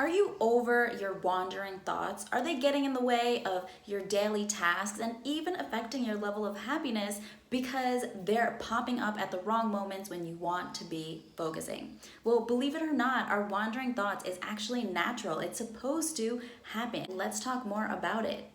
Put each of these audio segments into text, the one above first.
Are you over your wandering thoughts? Are they getting in the way of your daily tasks and even affecting your level of happiness because they're popping up at the wrong moments when you want to be focusing? Well, believe it or not, our wandering thoughts is actually natural. It's supposed to happen. Let's talk more about it.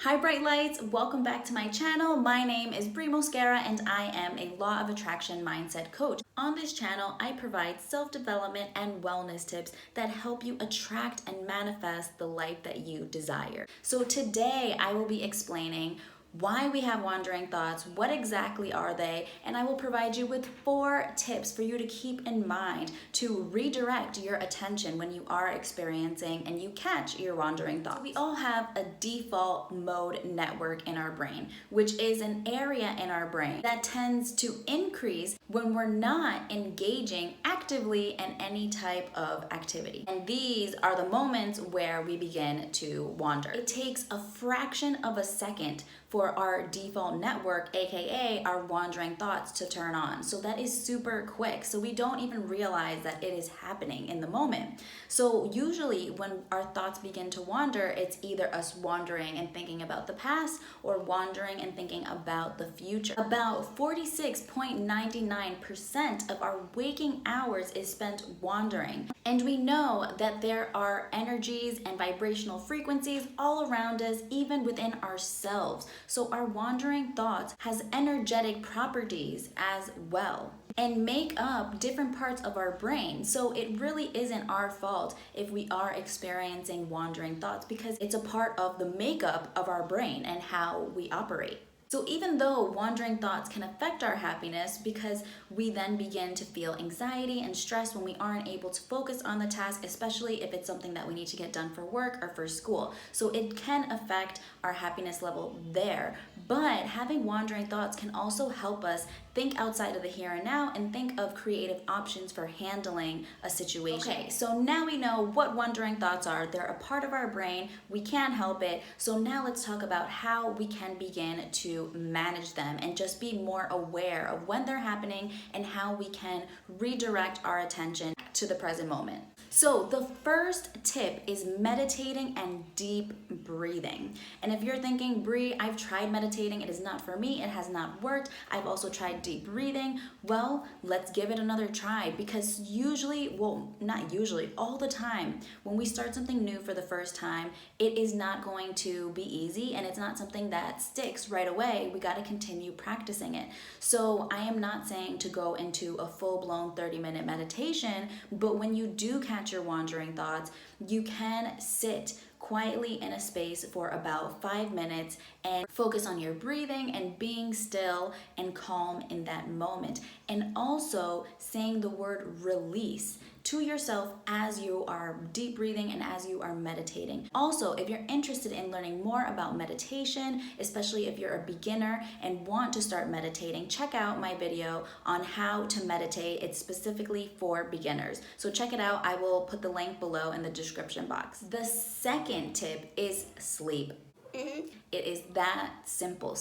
Hi bright lights, welcome back to my channel. My name is Brie Mosquera and I am a Law of Attraction mindset coach. On this channel, I provide self-development and wellness tips that help you attract and manifest the life that you desire. So today I will be explaining why we have wandering thoughts, what exactly are they, and I will provide you with 4 tips for you to keep in mind to redirect your attention when you are experiencing and you catch your wandering thoughts. So we all have a default mode network in our brain, which is an area in our brain that tends to increase when we're not engaging actively in any type of activity. And these are the moments where we begin to wander. It takes a fraction of a second for our default network, aka our wandering thoughts, to turn on. So that is super quick. So we don't even realize that it is happening in the moment. So usually when our thoughts begin to wander, it's either us wandering and thinking about the past or wandering and thinking about the future. About 46.99% of our waking hours is spent wandering. And we know that there are energies and vibrational frequencies all around us, even within ourselves. So our wandering thoughts has energetic properties as well and make up different parts of our brain. So it really isn't our fault if we are experiencing wandering thoughts because it's a part of the makeup of our brain and how we operate. So even though wandering thoughts can affect our happiness because we then begin to feel anxiety and stress when we aren't able to focus on the task, especially if it's something that we need to get done for work or for school. So it can affect our happiness level there. But having wandering thoughts can also help us think outside of the here and now and think of creative options for handling a situation. Okay, so now we know what wandering thoughts are. They're a part of our brain. We can't help it. So now let's talk about how we can begin to manage them and just be more aware of when they're happening and how we can redirect our attention to the present moment. So the first tip is meditating and deep breathing. And if you're thinking, Brie, I've tried meditating, it is not for me, it has not worked. I've also tried deep breathing. Well, let's give it another try because usually, well, not usually, all the time, when we start something new for the first time, it is not going to be easy and it's not something that sticks right away. We got to continue practicing it. So I am not saying to go into a full-blown 30-minute meditation, but when you do catch your wandering thoughts, you can sit quietly in a space for about 5 minutes and focus on your breathing and being still and calm in that moment. And also saying the word release to yourself as you are deep breathing and as you are meditating. Also, if you're interested in learning more about meditation, especially if you're a beginner and want to start meditating, check out my video on how to meditate. It's specifically for beginners. So check it out. I will put the link below in the description box. The second tip is sleep. It is that simple.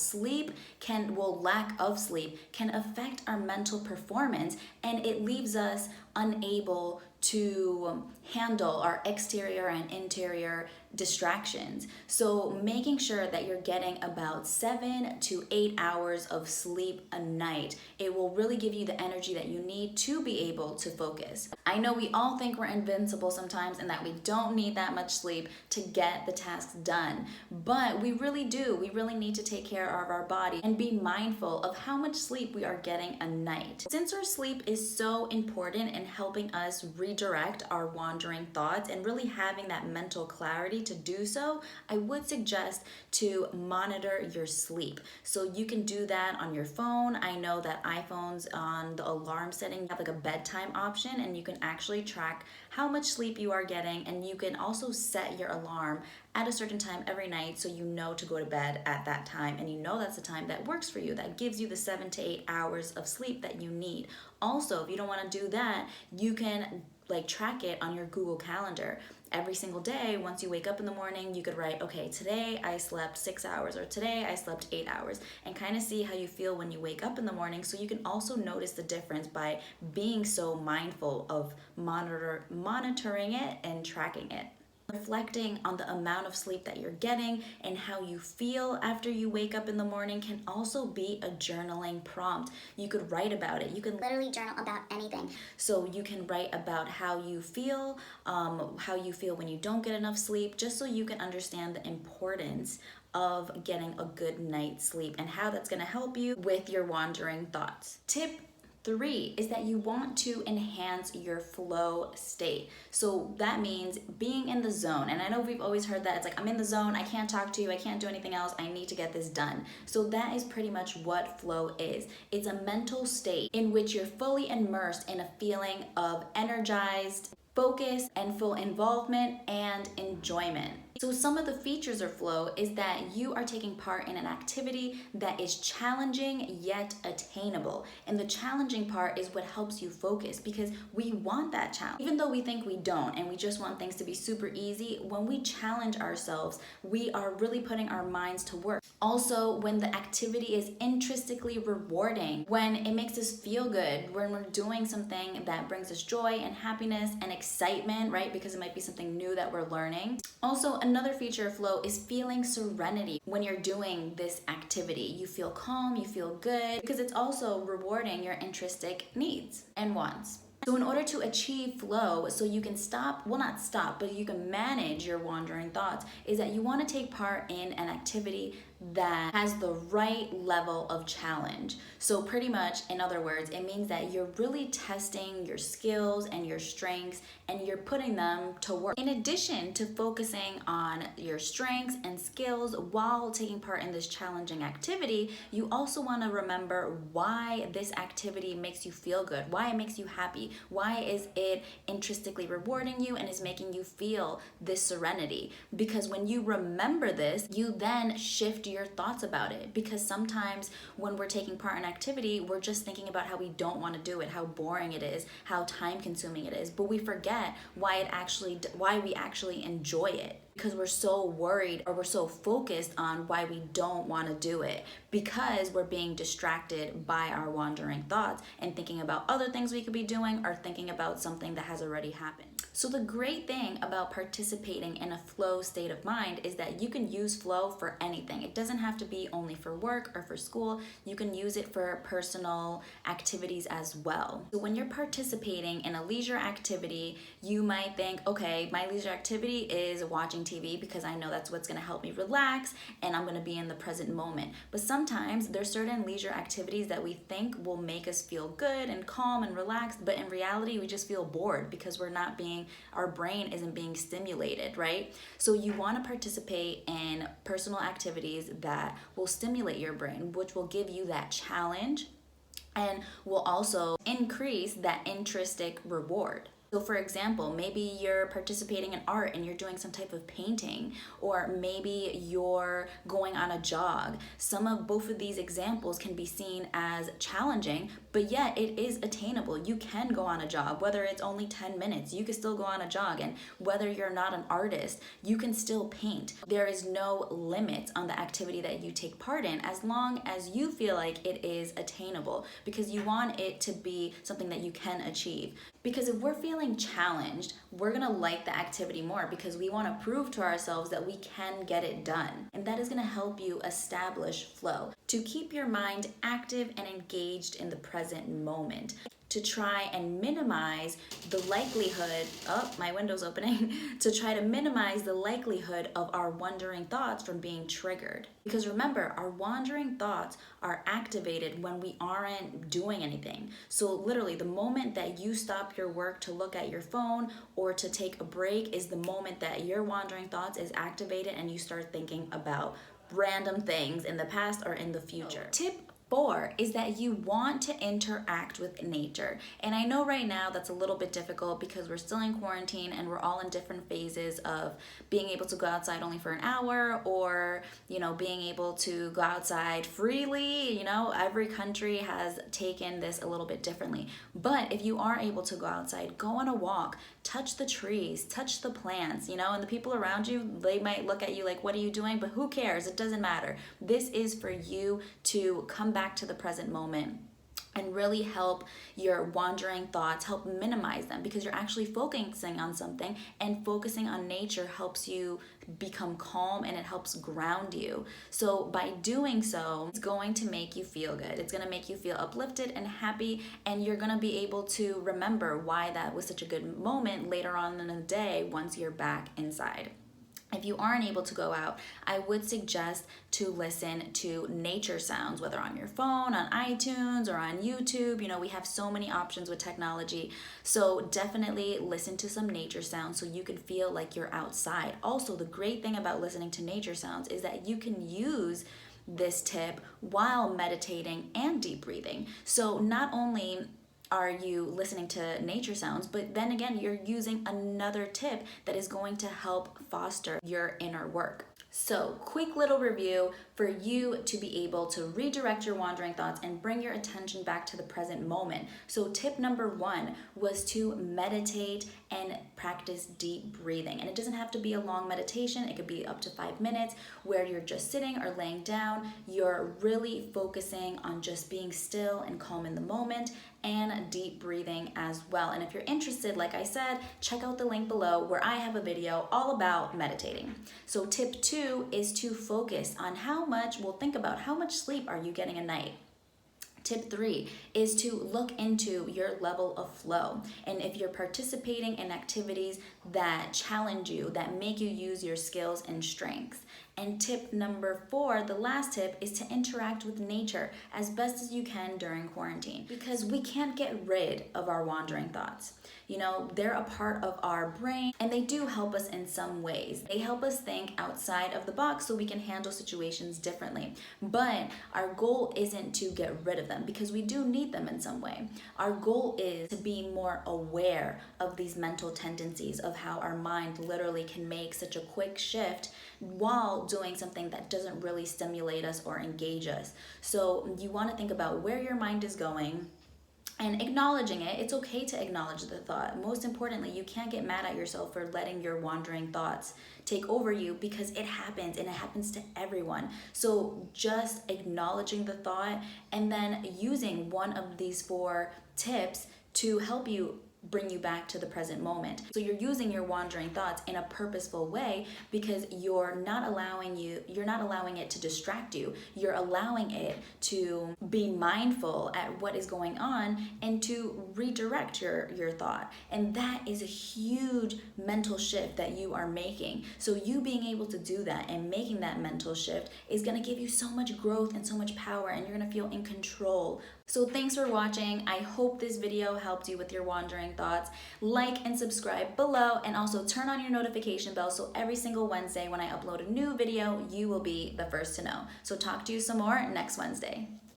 Lack of sleep can affect our mental performance and it leaves us unable to handle our exterior and interior distractions. So making sure that you're getting about 7 to 8 hours of sleep a night, it will really give you the energy that you need to be able to focus. I know we all think we're invincible sometimes and that we don't need that much sleep to get the tasks done, but we really do. We really need to take care of our body and be mindful of how much sleep we are getting a night. Since our sleep is so important in helping us redirect our wandering thoughts and really having that mental clarity to do so, I would suggest to monitor your sleep. So you can do that on your phone. I know that iPhones on the alarm setting have like a bedtime option and you can actually track how much sleep you are getting, and you can also set your alarm at a certain time every night, so you know to go to bed at that time, and you know that's the time that works for you, that gives you the 7 to 8 hours of sleep that you need. Also, if you don't want to do that, you can like track it on your Google Calendar. Every single day, once you wake up in the morning, you could write, okay, today I slept 6 hours, or today I slept 8 hours, and kind of see how you feel when you wake up in the morning. So you can also notice the difference by being so mindful of monitoring it and tracking it. Reflecting on the amount of sleep that you're getting and how you feel after you wake up in the morning can also be a journaling prompt. You could write about it. You can literally journal about anything. So you can write about how you feel when you don't get enough sleep, just so you can understand the importance of getting a good night's sleep and how that's going to help you with your wandering thoughts. Tip 3 is that you want to enhance your flow state. So that means being in the zone. And I know we've always heard that it's like, I'm in the zone, I can't talk to you, I can't do anything else, I need to get this done. So that is pretty much what flow is. It's a mental state in which you're fully immersed in a feeling of energized, focus, and full involvement and enjoyment. So some of the features of flow is that you are taking part in an activity that is challenging yet attainable. And the challenging part is what helps you focus, because we want that challenge. Even though we think we don't and we just want things to be super easy, when we challenge ourselves, we are really putting our minds to work. Also, when the activity is intrinsically rewarding, when it makes us feel good, when we're doing something that brings us joy and happiness and excitement, right? Because it might be something new that we're learning. Also, another feature of flow is feeling serenity. When you're doing this activity, you feel calm, you feel good, because it's also rewarding your intrinsic needs and wants. So in order to achieve flow, so you can not stop, but you can manage your wandering thoughts, is that you want to take part in an activity that has the right level of challenge. So pretty much, in other words, it means that you're really testing your skills and your strengths, and you're putting them to work. In addition to focusing on your strengths and skills while taking part in this challenging activity, you also want to remember why this activity makes you feel good, why it makes you happy, why is it intrinsically rewarding you and is making you feel this serenity. Because when you remember this, you then shift your thoughts about it, because sometimes when we're taking part in an activity, we're just thinking about how we don't want to do it, how boring it is, how time consuming it is, but we forget why we actually enjoy it, because we're so worried or we're so focused on why we don't want to do it, because we're being distracted by our wandering thoughts and thinking about other things we could be doing or thinking about something that has already happened. So the great thing about participating in a flow state of mind is that you can use flow for anything. It doesn't have to be only for work or for school. You can use it for personal activities as well. So when you're participating in a leisure activity, you might think, okay, my leisure activity is watching TV because I know that's what's going to help me relax and I'm going to be in the present moment. But sometimes there's certain leisure activities that we think will make us feel good and calm and relaxed, but in reality we just feel bored because our brain isn't being stimulated, right? So you want to participate in personal activities that will stimulate your brain, which will give you that challenge and will also increase that intrinsic reward. So for example, maybe you're participating in art and you're doing some type of painting, or maybe you're going on a jog. Both of these examples can be seen as challenging, but yet it is attainable. You can go on a jog, whether it's only 10 minutes, you can still go on a jog. And whether you're not an artist, you can still paint. There is no limit on the activity that you take part in, as long as you feel like it is attainable, because you want it to be something that you can achieve. Because if we're feeling challenged, we're gonna like the activity more, because we wanna prove to ourselves that we can get it done. And that is gonna help you establish flow, to keep your mind active and engaged in the present moment, to try and minimize the likelihood, my window's opening, to try to minimize the likelihood of our wandering thoughts from being triggered. Because remember, our wandering thoughts are activated when we aren't doing anything. So literally, the moment that you stop your work to look at your phone or to take a break is the moment that your wandering thoughts is activated and you start thinking about random things in the past or in the future. Tip 4 is that you want to interact with nature. And I know right now that's a little bit difficult because we're still in quarantine and we're all in different phases of being able to go outside only for an hour, or, being able to go outside freely. Every country has taken this a little bit differently. But if you are able to go outside, go on a walk, touch the trees, touch the plants, and the people around you, they might look at you like, what are you doing? But who cares? It doesn't matter. This is for you to come back to the present moment and really help your wandering thoughts, help minimize them, because you're actually focusing on something, and focusing on nature helps you become calm and it helps ground you. So by doing so, it's going to make you feel good. It's going to make you feel uplifted and happy, and you're going to be able to remember why that was such a good moment later on in the day once you're back inside. If you aren't able to go out, I would suggest to listen to nature sounds, whether on your phone, on iTunes, or on YouTube. We have so many options with technology. So definitely listen to some nature sounds so you can feel like you're outside. Also, the great thing about listening to nature sounds is that you can use this tip while meditating and deep breathing. So not only are you listening to nature sounds, but then again, you're using another tip that is going to help foster your inner work. So, quick little review for you to be able to redirect your wandering thoughts and bring your attention back to the present moment. So, tip number 1 was to meditate and practice deep breathing. And it doesn't have to be a long meditation, it could be up to 5 minutes where you're just sitting or laying down. You're really focusing on just being still and calm in the moment, and deep breathing as well. And if you're interested, like I said, check out the link below where I have a video all about meditating. So tip 2 is to focus on think about how much sleep are you getting a night. Tip 3 is to look into your level of flow. And if you're participating in activities that challenge you, that make you use your skills and strengths. And tip number 4, the last tip, is to interact with nature as best as you can during quarantine, because we can't get rid of our wandering thoughts. They're a part of our brain, and they do help us in some ways. They help us think outside of the box so we can handle situations differently. But our goal isn't to get rid of them, because we do need them in some way. Our goal is to be more aware of these mental tendencies, of how our mind literally can make such a quick shift while doing something that doesn't really stimulate us or engage us. So you want to think about where your mind is going and acknowledging it. It's okay to acknowledge the thought. Most importantly, you can't get mad at yourself for letting your wandering thoughts take over you, because it happens, and it happens to everyone. So just acknowledging the thought and then using one of these 4 tips to help you bring you back to the present moment. So you're using your wandering thoughts in a purposeful way, because you're not allowing it to distract you. You're allowing it to be mindful at what is going on and to redirect your thought. And that is a huge mental shift that you are making. So you being able to do that and making that mental shift is going to give you so much growth and so much power, and you're going to feel in control. So thanks for watching. I hope this video helped you with your wandering thoughts. Like and subscribe below, and also turn on your notification bell so every single Wednesday when I upload a new video, you will be the first to know. So talk to you some more next Wednesday.